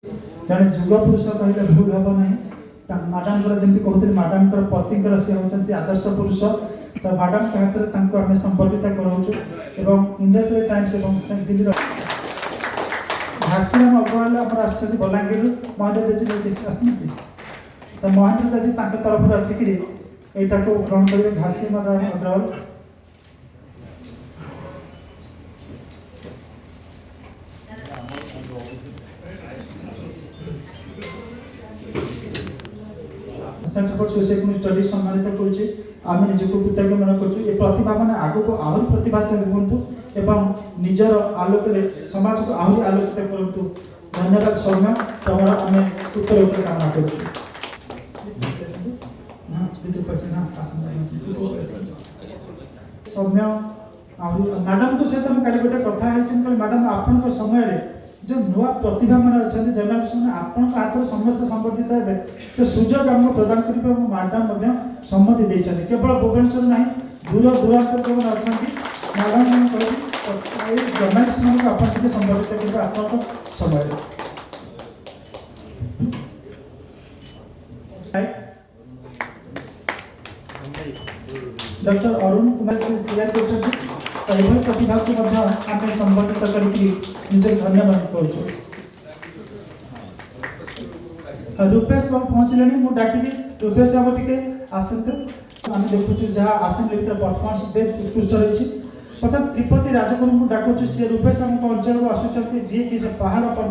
जड़े जुग पुरुष कहले भूल हम ना मैडम जमी कहते मैडम पति सी होती आदर्श पुरुष तो मैडम हाथ में आम संबर्धित कराऊँ इंडस्ट्रियल टाइम्स और दिल्ली घासीराम अग्रवाल आम बलांगीर महेंद्र जी आसती तो महेंद्र जी तरफ आसिक यहाँ को ग्रहण करेंगे Ghasiram Agarwal centre for society study सम्मानित करुचे आम निजक कृतज्ञ मन कर प्रतिभा मैंने आग को आहरी प्रतिभाते रुहतु एवं निजर आलोक समाज को आहरी आलोकित करूँ। धन्यवाद सौम्य तुम आम उत्तर उत्तर कामना कर सौम्य मैडम को सहित कल गोटे कथा मैडम आपण समय जो नुआ प्रतिभा मैंने अच्छा जर्नालीस्ट मैंने आपण हाथ समस्त संबर्धित हे से सुजोग आमको प्रदान करेंगे मैडम सम्मति देते केवल भुवनेश्वर ना दूर दूरांतर जो अच्छा मैडम जर्नालीस्ट मान को आप संबर्धित करेंगे आप समय डॉक्टर अरुण कुमार जी तैयार कर प्रतिभा को आम संबर्धित कर धन्यवाद कर रूपेश बाबू पहुँचले मुझे डाकिबी रूपेश बाबू टी आसतु आम देखु जहाँ आसेम्बली भर परफॉर्मेंस बेहद उत्कृष्ट रही बर्तमान त्रिपति राजगुरु को डाकुचु सी रूपेश आम अंचल को आसुच्च जी कि से पहाड़ पर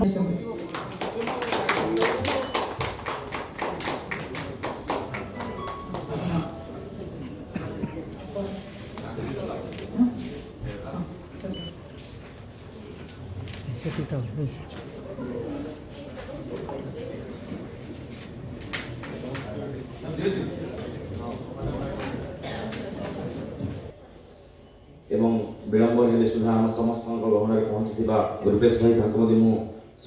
एवं विलंब हेले सुधा आम समस्त गहन पहुँची रूपेश भाई मुझे